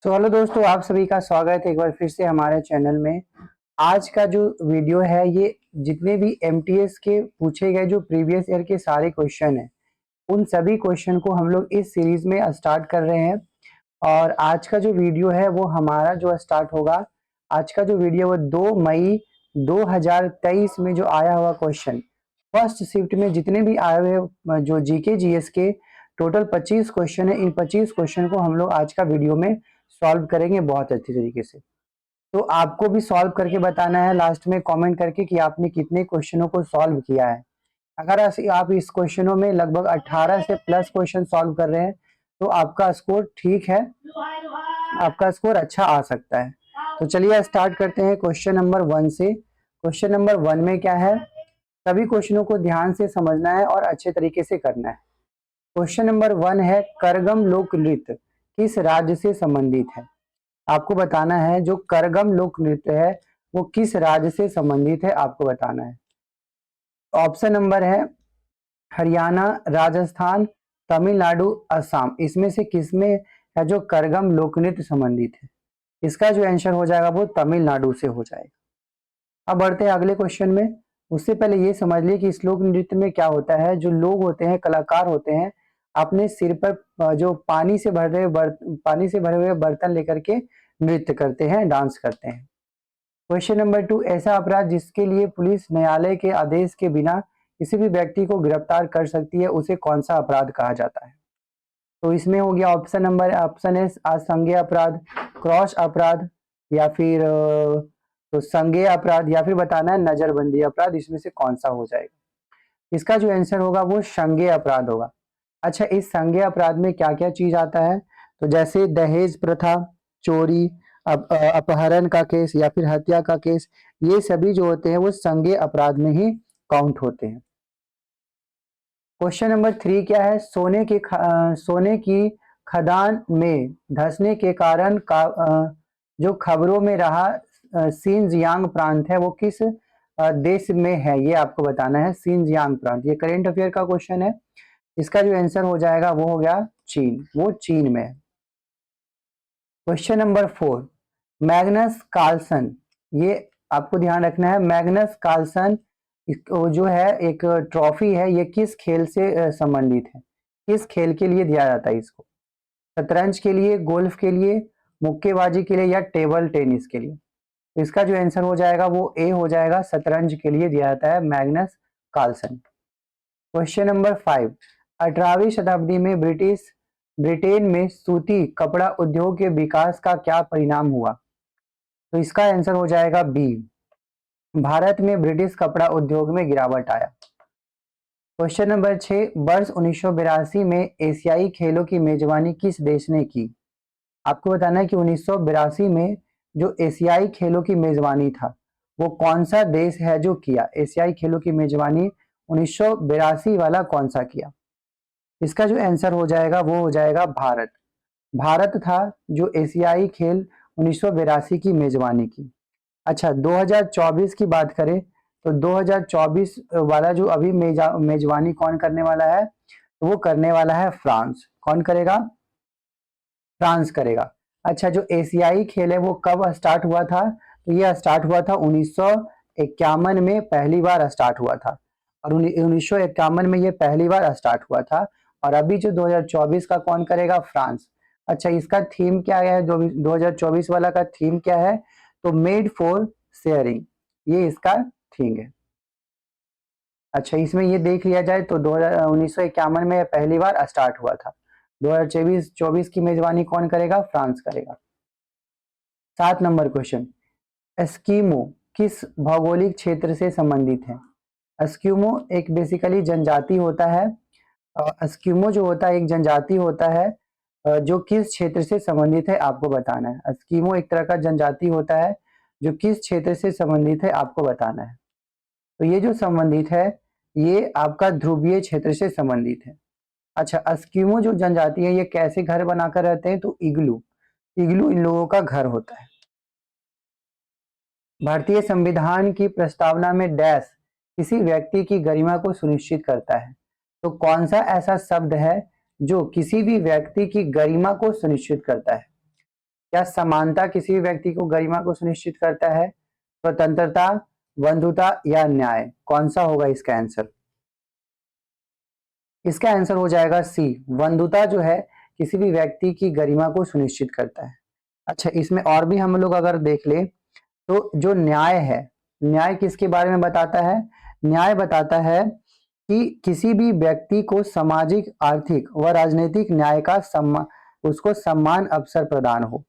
तो हेलो दोस्तों, आप सभी का स्वागत है एक बार फिर से हमारे चैनल में। आज का जो वीडियो है ये जितने भी एमटीएस के पूछे गए जो प्रीवियस ईयर के सारे क्वेश्चन हैं उन सभी क्वेश्चन को हम लोग इस सीरीज में स्टार्ट कर रहे हैं। और आज का जो वीडियो है वो हमारा जो स्टार्ट होगा, आज का जो वीडियो वो 2 मई 2023 में जो आया हुआ क्वेश्चन फर्स्ट शिफ्ट में जितने भी आए हुए जो जीके जीएस के टोटल 25 क्वेश्चन है, इन 25 क्वेश्चन को हम लोग आज का वीडियो में सॉल्व करेंगे बहुत अच्छी तरीके से। तो आपको भी सॉल्व करके बताना है लास्ट में कमेंट करके कि आपने कितने क्वेश्चनों को सॉल्व किया है। अगर आप इस क्वेश्चनों में लगभग 18 से प्लस क्वेश्चन सॉल्व कर रहे हैं तो आपका स्कोर ठीक है, आपका स्कोर अच्छा आ सकता है। तो चलिए स्टार्ट करते हैं क्वेश्चन नंबर 1 से। क्वेश्चन नंबर 1 में क्या है, सभी क्वेश्चनों को ध्यान से समझना है और अच्छे तरीके से करना है। क्वेश्चन नंबर 1 है, करगम लोक नृत्य किस राज्य से संबंधित है। आपको बताना है जो करगम लोक नृत्य है वो किस राज्य से संबंधित है, आपको बताना है। ऑप्शन नंबर है हरियाणा, राजस्थान, तमिलनाडु, असम। इसमें से किसमें है जो करगम लोक नृत्य संबंधित है। इसका जो आंसर हो जाएगा वो तमिलनाडु से हो जाएगा। अब बढ़ते हैं अगले क्वेश्चन में। उससे पहले ये समझ लिए कि इस लोक नृत्य में क्या होता है। जो लोग होते हैं, कलाकार होते हैं, अपने सिर पर जो पानी से भरे हुए बर्तन लेकर के नृत्य करते हैं, डांस करते हैं। क्वेश्चन नंबर 2, ऐसा अपराध जिसके लिए पुलिस न्यायालय के आदेश के बिना किसी भी व्यक्ति को गिरफ्तार कर सकती है उसे कौन सा अपराध कहा जाता है। तो इसमें हो गया ऑप्शन है असंज्ञेय अपराध, क्रॉस अपराध, या फिर तो संज्ञेय अपराध, या फिर बताना है नजरबंदी अपराध। इसमें से कौन सा हो जाएगा। इसका जो आंसर होगा वो संज्ञेय अपराध होगा। अच्छा, इस संज्ञेय अपराध में क्या क्या चीज आता है, तो जैसे दहेज प्रथा, चोरी, अपहरण का केस या फिर हत्या का केस, ये सभी जो होते हैं वो संज्ञेय अपराध में ही काउंट होते हैं। क्वेश्चन नंबर 3 क्या है, सोने की खदान में धंसने के कारण जो खबरों में रहा सिनजियांग प्रांत है वो किस देश में है, ये आपको बताना है। सिनजियांग प्रांत, ये करेंट अफेयर का क्वेश्चन है। इसका जो आंसर हो जाएगा वो हो गया चीन, वो चीन में है। क्वेश्चन नंबर 4, मैग्नस कार्लसन, ये आपको ध्यान रखना है। मैग्नस कार्लसन जो है एक ट्रॉफी है, ये किस खेल से संबंधित है, किस खेल के लिए दिया जाता है इसको। शतरंज के लिए, गोल्फ के लिए, मुक्केबाजी के लिए, या टेबल टेनिस के लिए। तो इसका जो आंसर हो जाएगा वो ए हो जाएगा, शतरंज के लिए दिया जाता है मैग्नस कार्लसन। क्वेश्चन नंबर 5, 18वीं शताब्दी में ब्रिटेन में सूती कपड़ा उद्योग के विकास का क्या परिणाम हुआ। तो इसका आंसर हो जाएगा बी, भारत में ब्रिटिश कपड़ा उद्योग में गिरावट आया। क्वेश्चन नंबर 6, वर्ष 1982 में एशियाई खेलों की मेजबानी किस देश ने की। आपको बताना है कि 1982 में जो एशियाई खेलों की मेजबानी था वो कौन सा देश है जो किया। एशियाई खेलों की मेजबानी 1982 वाला कौन सा किया। इसका जो आंसर हो जाएगा वो हो जाएगा भारत। भारत था जो एशियाई खेल 1982 की मेजबानी की। अच्छा, 2024 की बात करें तो 2024 वाला जो अभी मेजबानी कौन करने वाला है, तो वो करने वाला है फ्रांस। कौन करेगा, फ्रांस करेगा। अच्छा, जो एशियाई खेल है वो कब स्टार्ट हुआ था, तो ये स्टार्ट हुआ था 1951 में पहली बार स्टार्ट हुआ था, और 1951 में ये पहली बार स्टार्ट हुआ था। और अभी जो 2024 का कौन करेगा, फ्रांस। अच्छा, इसका थीम क्या है, जो 2024 वाला का थीम क्या है, तो मेड फॉर शेयरिंग, ये इसका थीम है। अच्छा, इसमें ये देख लिया जाए तो 1951 में पहली बार स्टार्ट हुआ था। 2024 की मेजबानी कौन करेगा, फ्रांस करेगा। 7 नंबर क्वेश्चन, एस्किमो किस भौगोलिक क्षेत्र से संबंधित है। एस्किमो एक बेसिकली जनजाति होता है। एस्किमो जो होता है एक जनजाति होता है, जो किस क्षेत्र से संबंधित है आपको बताना है। एस्किमो एक तरह का जनजाति होता है जो किस क्षेत्र से संबंधित है आपको बताना है। तो ये जो संबंधित है ये आपका ध्रुवीय क्षेत्र से संबंधित है। अच्छा, एस्किमो जो जनजाति है ये कैसे घर बनाकर रहते हैं, तो इग्लू, इग्लू इन लोगों का घर होता है। भारतीय संविधान की प्रस्तावना में डैश किसी व्यक्ति की गरिमा को सुनिश्चित करता है। तो कौन सा ऐसा शब्द है जो किसी भी व्यक्ति की गरिमा को सुनिश्चित करता है। क्या समानता किसी भी व्यक्ति को गरिमा को सुनिश्चित करता है? स्वतंत्रता, बंधुता या न्याय? कौन सा होगा इसका आंसर? इसका आंसर हो जाएगा सी, बंधुता जो है किसी भी व्यक्ति की गरिमा को सुनिश्चित करता है। अच्छा, इसमें और भी हम लोग अगर देख ले तो जो न्याय है, न्याय किसके बारे में बताता है? न्याय बताता है कि किसी भी व्यक्ति को सामाजिक, आर्थिक व राजनीतिक न्याय का उसको सम्मान अवसर प्रदान हो।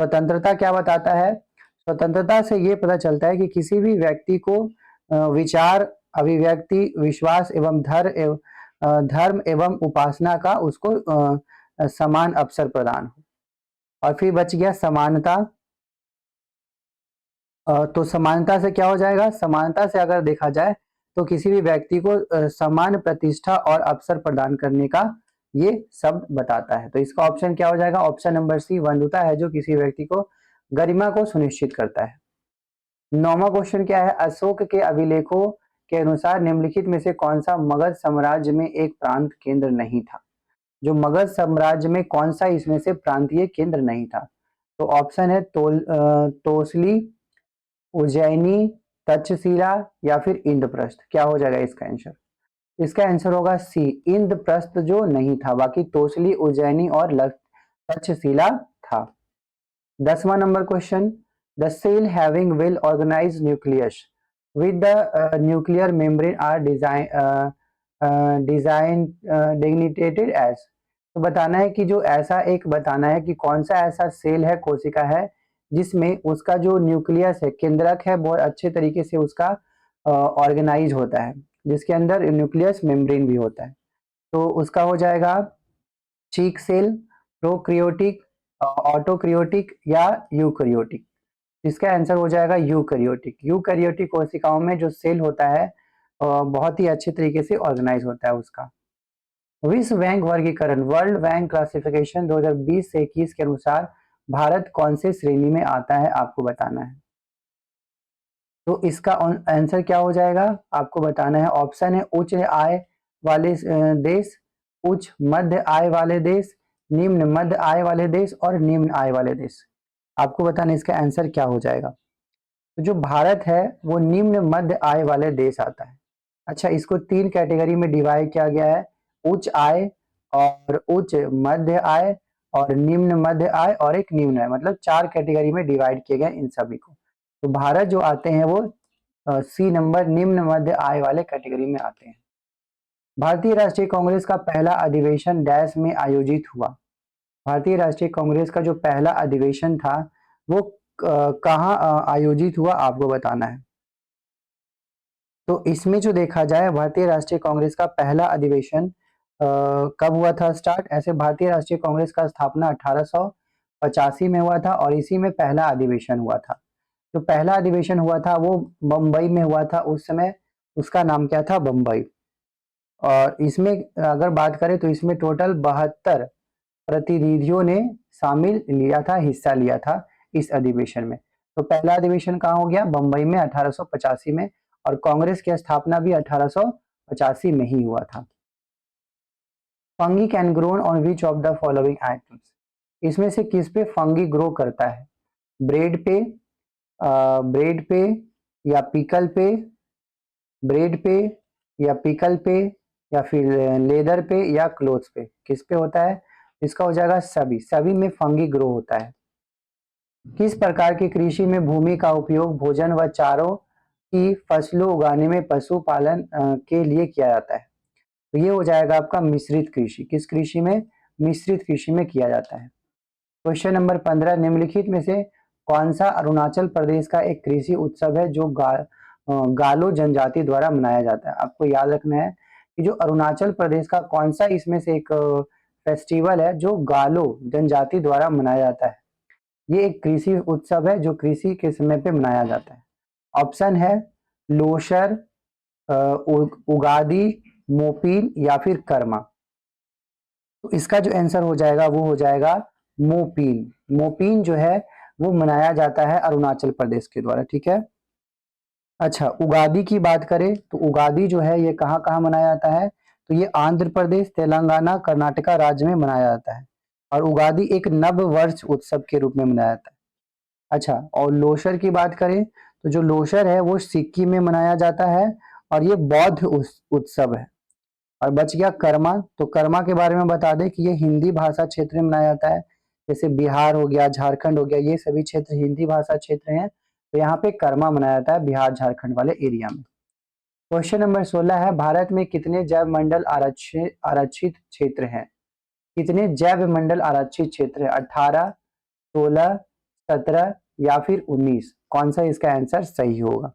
स्वतंत्रता क्या बताता है? स्वतंत्रता से ये पता चलता है कि किसी भी व्यक्ति को विचार, अभिव्यक्ति, विश्वास एवं धर्म एवं उपासना का उसको समान अवसर प्रदान हो। और फिर बच गया समानता। तो समानता से क्या हो जाएगा? समानता से अगर देखा जाए तो किसी भी व्यक्ति को समान प्रतिष्ठा और अवसर प्रदान करने का ये शब्द बताता है। तो इसका ऑप्शन क्या हो जाएगा? ऑप्शन नंबर सी, बंधुता है जो किसी व्यक्ति को गरिमा को सुनिश्चित करता है। 9वां क्वेश्चन क्या है? अशोक के अभिलेखों के अनुसार निम्नलिखित में से कौन सा मगध साम्राज्य में एक प्रांत केंद्र नहीं था? जो मगध साम्राज्य में कौन सा इसमें से प्रांतीय केंद्र नहीं था? तो ऑप्शन है तोसली, उज्जैनी, तक्षशिला या फिर इंद्रप्रस्थ। क्या हो जाएगा इसका आंसर? इसका आंसर होगा सी, इंद्रप्रस्थ जो नहीं था, बाकी तोसली, उज्जैनी और तक्षशिला था। 10वां number question, the cell having well organized nucleus with the nuclear membrane are designated as. तो बताना है कि जो ऐसा एक बताना है कि कौन सा ऐसा सेल है, कोशिका है, जिसमें उसका जो न्यूक्लियस है, केंद्रक है, बहुत अच्छे तरीके से उसका ऑर्गेनाइज होता है, जिसके अंदर न्यूक्लियस मेम्ब्रेन भी होता है। तो उसका हो जाएगा चीक सेल, प्रोक्रियोटिक, ऑटोक्रियोटिक या यूकैरियोटिक। इसका आंसर हो जाएगा यूकैरियोटिक। यूकैरियोटिक कोशिकाओं में जो सेल होता है बहुत ही अच्छे तरीके से ऑर्गेनाइज होता है उसका। विश्व बैंक वर्गीकरण, वर्ल्ड बैंक क्लासिफिकेशन 2020 से 21 के अनुसार भारत कौन से श्रेणी में आता है, आपको बताना है। तो इसका आंसर क्या हो जाएगा, आपको बताना है। ऑप्शन है उच्च आय वाले देश, उच्च मध्य आय वाले देश, निम्न मध्य आय वाले देश और निम्न आय वाले देश। आपको बताना है इसका आंसर क्या हो जाएगा। तो जो भारत है वो निम्न मध्य आय वाले देश आता है। अच्छा, इसको 3 कैटेगरी में डिवाइड किया गया है, उच्च आय और उच्च मध्य आय और निम्न मध्य आय और एक निम्न आय, मतलब 4 कैटेगरी में डिवाइड किए गए इन सभी को। तो भारत जो आते हैं वो सी नंबर, निम्न मध्य आय वाले कैटेगरी में आते हैं। भारतीय राष्ट्रीय कांग्रेस का पहला अधिवेशन डैश में आयोजित हुआ। भारतीय राष्ट्रीय कांग्रेस का जो पहला अधिवेशन था वो कहाँ आयोजित हुआ, आपको बताना है। तो इसमें जो देखा जाए भारतीय राष्ट्रीय कांग्रेस का पहला अधिवेशन कब हुआ था स्टार्ट? ऐसे भारतीय राष्ट्रीय कांग्रेस का स्थापना 1885 में हुआ था और इसी में पहला अधिवेशन हुआ था। जो पहला अधिवेशन हुआ था वो बम्बई में हुआ था, उस समय उसका नाम क्या था? बम्बई। और इसमें अगर बात करें तो इसमें टोटल 72 प्रतिनिधियों ने शामिल लिया था, हिस्सा लिया था इस अधिवेशन में। तो पहला अधिवेशन कहाँ हो गया? बम्बई में 1885 में, और कांग्रेस की स्थापना भी 1885 में ही हुआ था। Fungi can grow on which of the following items? इसमें से किस पे फंगी ग्रो करता है? ब्रेड पे, ब्रेड पे या पिकल पे, ब्रेड पे या पिकल पे या फिर लेदर पे या क्लोथ्स पे? किस पे होता है? इसका हो जाएगा सभी, सभी में फंगी ग्रो होता है। किस प्रकार की कृषि में भूमि का उपयोग भोजन व चारों की फसलों उगाने में पशुपालन के लिए किया जाता है? तो ये हो जाएगा आपका मिश्रित कृषि। किस कृषि में? मिश्रित कृषि में किया जाता है। क्वेश्चन नंबर 15, निम्नलिखित में से कौन सा अरुणाचल प्रदेश का एक कृषि उत्सव है जो गालो जनजाति द्वारा मनाया जाता है? आपको याद रखना है कि जो अरुणाचल प्रदेश का कौन सा इसमें से एक फेस्टिवल है जो गालो जनजाति द्वारा मनाया जाता है। ये एक कृषि उत्सव है जो कृषि के समय पे मनाया जाता है। ऑप्शन है लोशर, उगादी, मोपीन या फिर कर्मा। तो इसका जो आंसर हो जाएगा वो हो जाएगा मोपीन। मोपीन जो है वो मनाया जाता है अरुणाचल प्रदेश के द्वारा, ठीक है। अच्छा, उगादी की बात करें तो उगादी जो है ये कहाँ कहाँ मनाया जाता है? तो ये आंध्र प्रदेश, तेलंगाना, कर्नाटका राज्य में मनाया जाता है। और उगादि एक नव वर्ष उत्सव के रूप में मनाया जाता है। अच्छा, और लोसर की बात करें तो जो लोसर है वो सिक्किम में मनाया जाता है और ये बौद्ध उत्सव है। और बच गया कर्मा, तो कर्मा के बारे में बता दें कि ये हिंदी भाषा क्षेत्र में मनाया जाता है। जैसे बिहार हो गया, झारखंड हो गया, ये सभी क्षेत्र हिंदी भाषा क्षेत्र हैं, तो यहाँ पे कर्मा मनाया जाता है बिहार झारखंड वाले एरिया में। क्वेश्चन नंबर 16 है, भारत में कितने जैव मंडल आरक्षित क्षेत्र हैं? कितने जैव मंडल आरक्षित क्षेत्र है? 18, 16, 17 या फिर 19? कौन सा इसका आंसर सही होगा?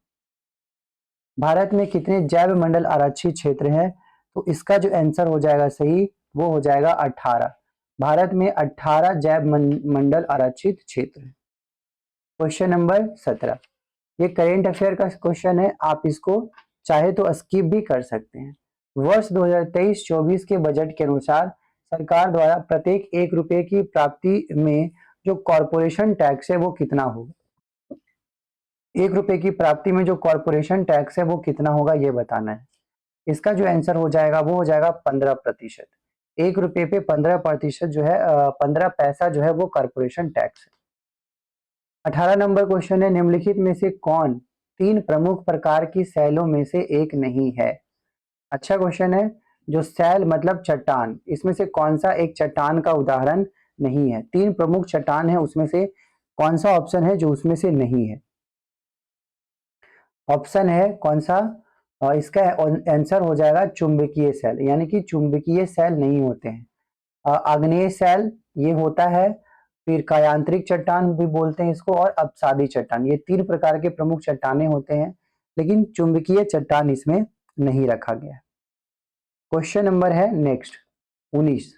भारत में कितने जैव मंडल आरक्षित क्षेत्र हैं? तो इसका जो आंसर हो जाएगा सही वो हो जाएगा 18। भारत में 18 जैव मंडल आरक्षित क्षेत्र है। क्वेश्चन नंबर 17, ये करेंट अफेयर का क्वेश्चन है, आप इसको चाहे तो स्किप भी कर सकते हैं। वर्ष 2023-24 के बजट के अनुसार सरकार द्वारा प्रत्येक 1 रुपए की प्राप्ति में जो कॉरपोरेशन टैक्स है वो कितना होगा? 1 रुपए की प्राप्ति में जो कॉरपोरेशन टैक्स है वो कितना होगा ये बताना है। इसका जो आंसर हो जाएगा वो हो जाएगा 15%। 1 रुपए पे 15% जो है 15 पैसा जो है वो कॉरपोरेशन टैक्स है। 18 नंबर क्वेश्चन है, निम्नलिखित में से कौन 3 प्रमुख प्रकार की सैलों में से एक नहीं है? अच्छा क्वेश्चन है, जो सैल मतलब चट्टान, इसमें से कौन सा एक चट्टान का उदाहरण नहीं है? 3 प्रमुख चट्टान है, उसमें से कौन सा ऑप्शन है जो उसमें से नहीं है? ऑप्शन है कौन सा? इसका आंसर हो जाएगा चुंबकीय सेल, यानी कि चुंबकीय सेल नहीं होते हैं। आग्नेय सेल ये होता है, फिर कायांतरिक चट्टान भी बोलते हैं इसको, और अपसादी चट्टान, ये 3 प्रकार के प्रमुख चट्टाने होते हैं, लेकिन चुंबकीय चट्टान इसमें नहीं रखा गया। क्वेश्चन नंबर है next 19,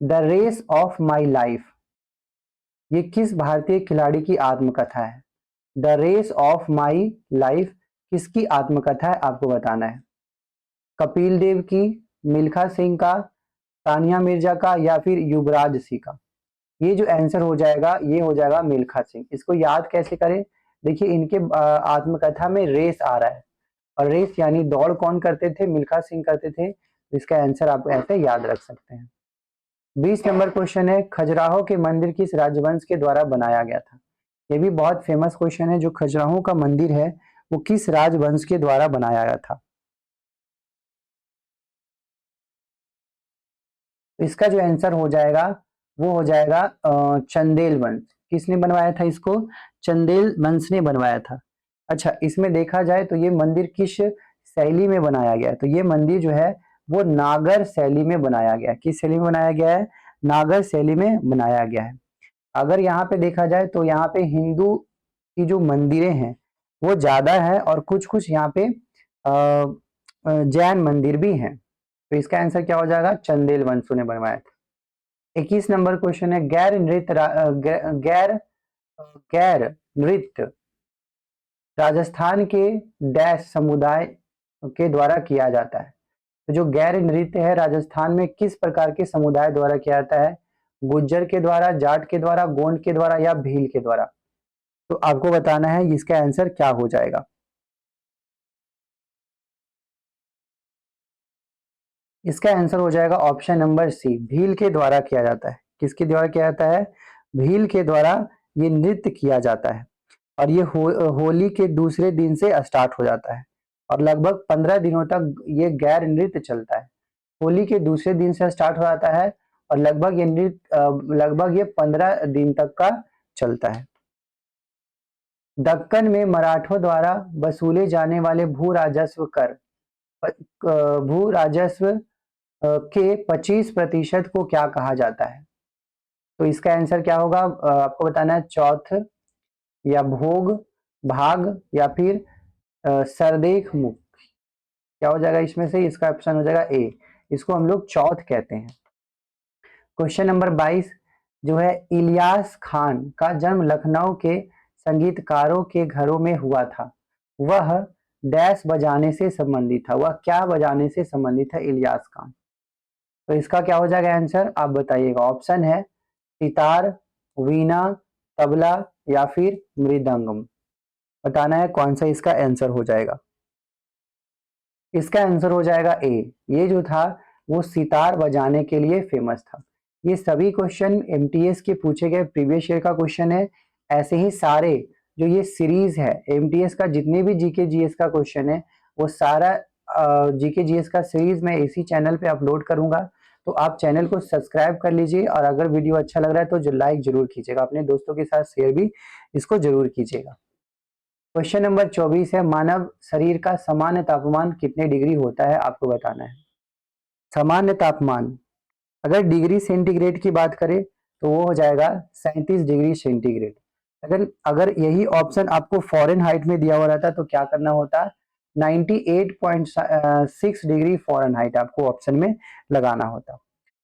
the race of my life, ये किस भारतीय खिलाड़ी की आत्मकथा है? The race of my life किसकी आत्मकथा है आपको बताना है। कपिल देव की, मिल्खा सिंह का, तानिया मिर्जा का, या फिर युवराज सिंह का? ये जो आंसर हो जाएगा ये हो जाएगा मिल्खा सिंह। इसको याद कैसे करें? देखिए इनके आत्मकथा में रेस आ रहा है, और रेस यानी दौड़ कौन करते थे? मिल्खा सिंह करते थे। इसका आंसर आप ऐसे याद रख सकते हैं। 20 नंबर क्वेश्चन है, खजुराहो के मंदिर किस राजवंश के द्वारा बनाया गया था? ये भी बहुत फेमस क्वेश्चन है, जो खजुराहो का मंदिर है वो किस राजवंश के द्वारा बनाया गया था? इसका जो आंसर हो जाएगा वो हो जाएगा चंदेल वंश। किसने बनवाया था इसको? चंदेल वंश ने बनवाया था। अच्छा, इसमें देखा जाए तो ये मंदिर किस शैली में बनाया गया है? तो ये मंदिर जो है वो नागर शैली में बनाया गया है। किस शैली में बनाया गया है? नागर शैली में बनाया गया है। अगर यहाँ पे देखा जाए तो यहाँ पे हिंदू की जो मंदिरें हैं वो ज्यादा है, और कुछ कुछ यहाँ पे जैन मंदिर भी हैं। तो इसका आंसर क्या हो जाएगा? चंदेल वंशों ने बनवाया था। 21 नंबर क्वेश्चन है, गैर नृत्य राजस्थान के डैश समुदाय के द्वारा किया जाता है। तो जो गैर नृत्य है राजस्थान में किस प्रकार के समुदाय द्वारा किया जाता है? गुज्जर के द्वारा, जाट के द्वारा, गोंड के द्वारा, या भील के द्वारा? तो आपको बताना है इसका आंसर क्या हो जाएगा। इसका आंसर हो जाएगा ऑप्शन नंबर सी, भील के द्वारा किया जाता है। किसके द्वारा किया जाता है? भील के द्वारा ये नृत्य किया जाता है, और ये होली के दूसरे दिन से स्टार्ट हो जाता है, और लगभग 15 दिनों तक ये गैर नृत्य चलता है। होली के दूसरे दिन से स्टार्ट हो जाता है, और लगभग ये नृत्य लगभग ये 15 दिन तक का चलता है। दक्कन में मराठों द्वारा वसूले जाने वाले भू राजस्व के 25% को क्या कहा जाता है? तो इसका आंसर क्या होगा आपको बताना है। चौथ, या भोग, भाग, या फिर सरदेख मुख? क्या हो जाएगा इसमें से? इसका ऑप्शन हो जाएगा ए, इसको हम लोग चौथ कहते हैं। क्वेश्चन नंबर 22 जो है, इलियास खान का जन्म लखनऊ के संगीतकारों के घरों में हुआ था। वह डैश बजाने से संबंधित था, वह क्या बजाने से संबंधित है इलियास खान? तो इसका क्या हो जाएगा आंसर आप बताइएगा। ऑप्शन है सितार, वीणा, तबला, या फिर मृदंगम? बताना है कौन सा इसका आंसर हो जाएगा। इसका आंसर हो जाएगा ए, ये जो था वो सितार बजाने के लिए फेमस था। ये सभी क्वेश्चन एमटीएस के पूछे गए प्रीवियस ईयर का क्वेश्चन है। ऐसे ही सारे जो ये सीरीज है एमटीएस का, जितने भी जीके जीएस का क्वेश्चन है वो सारा जीके जीएस का सीरीज मैं इसी चैनल पे अपलोड करूंगा। तो आप चैनल को सब्सक्राइब कर लीजिए, और अगर वीडियो अच्छा लग रहा है तो जो लाइक जरूर कीजिएगा, अपने दोस्तों के साथ शेयर भी इसको जरूर कीजिएगा। क्वेश्चन नंबर 24 है, मानव शरीर का सामान्य तापमान कितने डिग्री होता है, आपको बताना है। सामान्य तापमान अगर डिग्री सेंटीग्रेड की बात करें तो वो हो जाएगा 37 डिग्री सेंटीग्रेड। अगर अगर यही ऑप्शन आपको फॉरेन हाइट में दिया हुआ रहता तो क्या करना होता, 98.6 डिग्री फॉरेन हाइट आपको ऑप्शन में लगाना होता।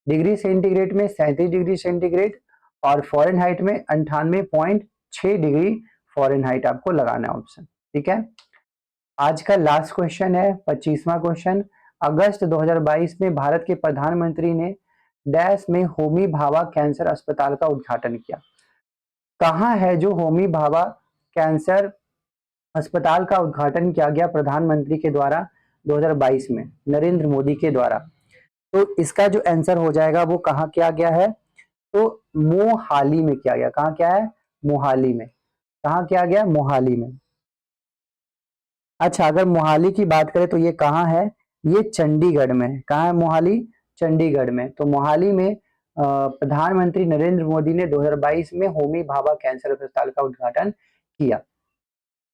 डिग्री सेंटीग्रेड में 37 डिग्री सेंटीग्रेड और फॉरेन हाइट में 98.6 डिग्री फॉरेन हाइट आपको लगाना है ऑप्शन। ठीक है, आज का लास्ट क्वेश्चन है 25वां क्वेश्चन। अगस्त 2022 में भारत के प्रधानमंत्री ने डैश में होमी भाभा कैंसर अस्पताल का उद्घाटन किया। कहाँ है जो होमी भाभा कैंसर अस्पताल का उद्घाटन किया गया प्रधानमंत्री के द्वारा 2022 में, नरेंद्र मोदी के द्वारा? तो इसका जो आंसर हो जाएगा वो कहाँ किया गया है, तो मोहाली में किया गया। कहाँ क्या है, मोहाली में। कहाँ किया गया, मोहाली में। अच्छा, अगर मोहाली की बात करें तो ये कहाँ है, ये चंडीगढ़ में है। कहाँ है मोहाली, चंडीगढ़ में। तो मोहाली में प्रधानमंत्री नरेंद्र मोदी ने 2022 में होमी भाभा कैंसर अस्पताल का उद्घाटन किया।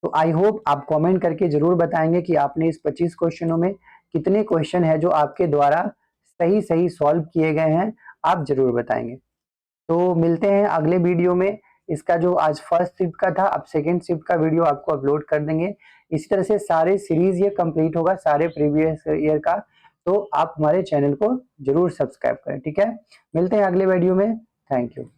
तो आई होप आप कमेंट करके जरूर बताएंगे कि आपने इस 25 क्वेश्चनों में कितने क्वेश्चन है जो आपके द्वारा सही सही सॉल्व किए गए हैं, आप जरूर बताएंगे। तो मिलते हैं अगले वीडियो में। इसका जो आज फर्स्ट शिफ्ट का था, अब सेकेंड शिफ्ट का वीडियो आपको अपलोड कर देंगे। इसी तरह से सारे सीरीज ये कंप्लीट होगा, सारे प्रीवियस ईयर का। तो आप हमारे चैनल को जरूर सब्सक्राइब करें। ठीक है, मिलते हैं अगले वीडियो में। Thank you.